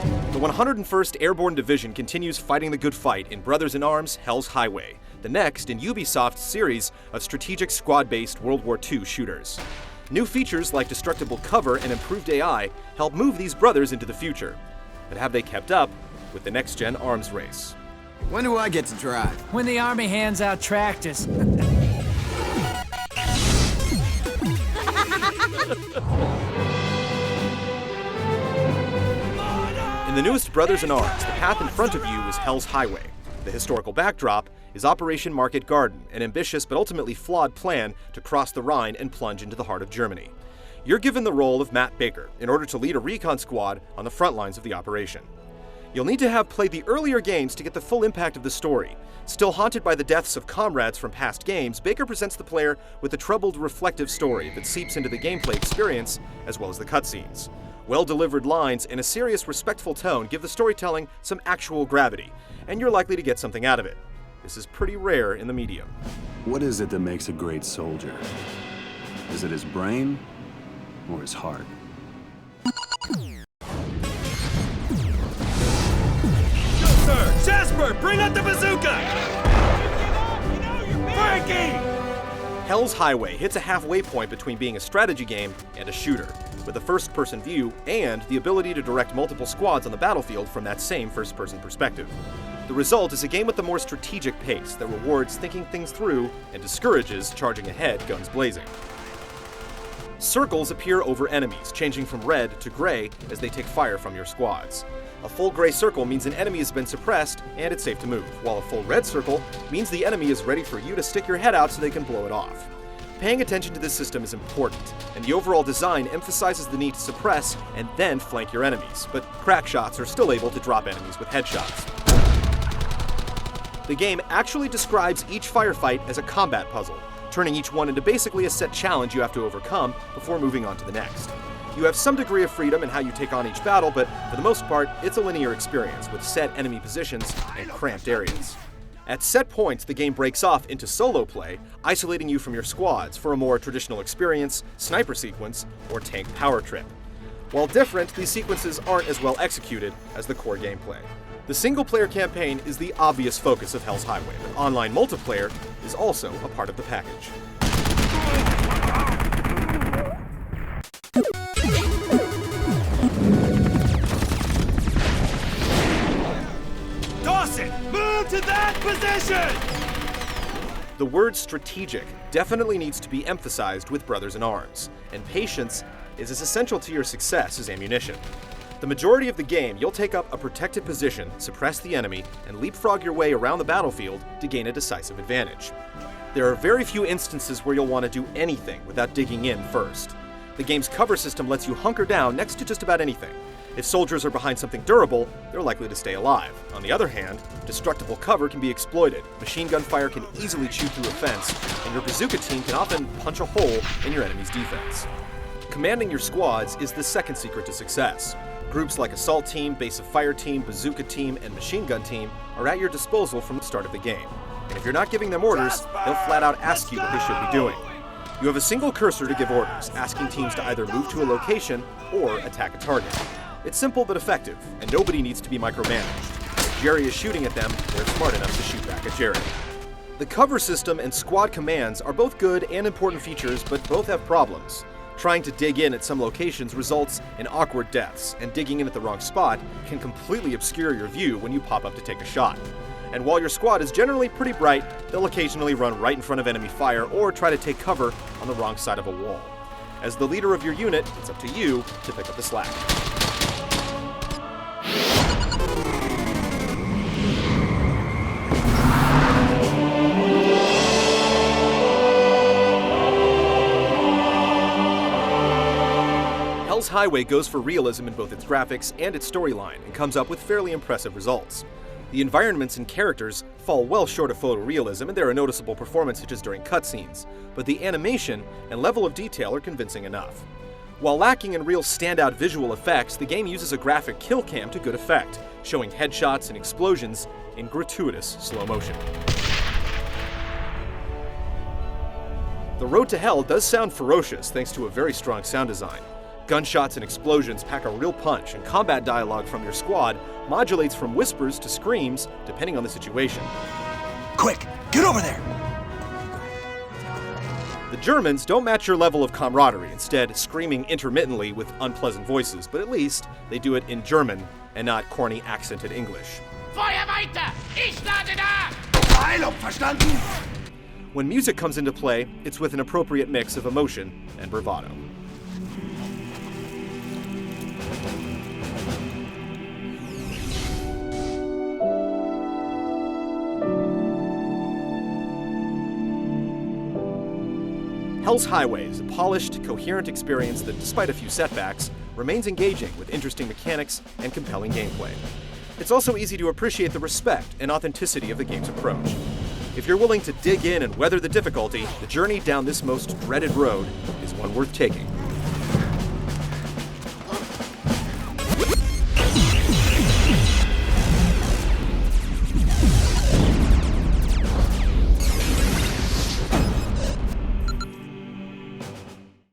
The 101st Airborne Division continues fighting the good fight in Brothers in Arms: Hell's Highway, the next in Ubisoft's series of strategic squad-based World War II shooters. New features like destructible cover and improved AI help move these brothers into the future. But have they kept up with the next-gen arms race? When do I get to drive? When the Army hands out tractors. In the newest Brothers in Arms, the path in front of you is Hell's Highway. The historical backdrop is Operation Market Garden, an ambitious but ultimately flawed plan to cross the Rhine and plunge into the heart of Germany. You're given the role of Matt Baker in order to lead a recon squad on the front lines of the operation. You'll need to have played the earlier games to get the full impact of the story. Still haunted by the deaths of comrades from past games, Baker presents the player with a troubled, reflective story that seeps into the gameplay experience as well as the cutscenes. Well-delivered lines and a serious, respectful tone give the storytelling some actual gravity, and you're likely to get something out of it. This is pretty rare in the medium. What is it that makes a great soldier? Is it his brain or his heart? Sir, Jasper, bring out the bazooka! Frankie! Hell's Highway hits a halfway point between being a strategy game and a shooter, with a first-person view and the ability to direct multiple squads on the battlefield from that same first-person perspective. The result is a game with a more strategic pace that rewards thinking things through and discourages charging ahead guns blazing. Circles appear over enemies, changing from red to gray as they take fire from your squads. A full gray circle means an enemy has been suppressed and it's safe to move, while a full red circle means the enemy is ready for you to stick your head out so they can blow it off. Paying attention to this system is important, and the overall design emphasizes the need to suppress and then flank your enemies, but crack shots are still able to drop enemies with headshots. The game actually describes each firefight as a combat puzzle, turning each one into basically a set challenge you have to overcome before moving on to the next. You have some degree of freedom in how you take on each battle, but for the most part, it's a linear experience with set enemy positions and cramped areas. At set points, the game breaks off into solo play, isolating you from your squads for a more traditional experience, sniper sequence, or tank power trip. While different, these sequences aren't as well executed as the core gameplay. The single-player campaign is the obvious focus of Hell's Highway, but online multiplayer is also a part of the package. Dawson, move to that position! The word strategic definitely needs to be emphasized with Brothers in Arms, and patience is as essential to your success as ammunition. The majority of the game, you'll take up a protected position, suppress the enemy, and leapfrog your way around the battlefield to gain a decisive advantage. There are very few instances where you'll want to do anything without digging in first. The game's cover system lets you hunker down next to just about anything. If soldiers are behind something durable, they're likely to stay alive. On the other hand, destructible cover can be exploited, machine gun fire can easily chew through a fence, and your bazooka team can often punch a hole in your enemy's defense. Commanding your squads is the second secret to success. Groups like Assault Team, Base of Fire Team, Bazooka Team, and Machine Gun Team are at your disposal from the start of the game. And if you're not giving them orders, they'll flat out ask you what they should be doing. You have a single cursor to give orders, asking teams to either move to a location or attack a target. It's simple but effective, and nobody needs to be micromanaged. If Jerry is shooting at them, they're smart enough to shoot back at Jerry. The cover system and squad commands are both good and important features, but both have problems. Trying to dig in at some locations results in awkward deaths, and digging in at the wrong spot can completely obscure your view when you pop up to take a shot. And while your squad is generally pretty bright, they'll occasionally run right in front of enemy fire or try to take cover on the wrong side of a wall. As the leader of your unit, it's up to you to pick up the slack. Hell's Highway goes for realism in both its graphics and its storyline and comes up with fairly impressive results. The environments and characters fall well short of photorealism, and there are noticeable performance hitches during cutscenes, but the animation and level of detail are convincing enough. While lacking in real standout visual effects, the game uses a graphic kill cam to good effect, showing headshots and explosions in gratuitous slow motion. The road to hell does sound ferocious thanks to a very strong sound design, Gunshots and explosions pack a real punch, and combat dialogue from your squad modulates from whispers to screams, depending on the situation. Quick, get over there! The Germans don't match your level of camaraderie, instead screaming intermittently with unpleasant voices, but at least they do it in German and not corny accented English. Feuer weiter! Ich lade da! Heilung, verstanden? When music comes into play, it's with an appropriate mix of emotion and bravado. Hell's Highway is a polished, coherent experience that, despite a few setbacks, remains engaging with interesting mechanics and compelling gameplay. It's also easy to appreciate the respect and authenticity of the game's approach. If you're willing to dig in and weather the difficulty, the journey down this most dreaded road is one worth taking.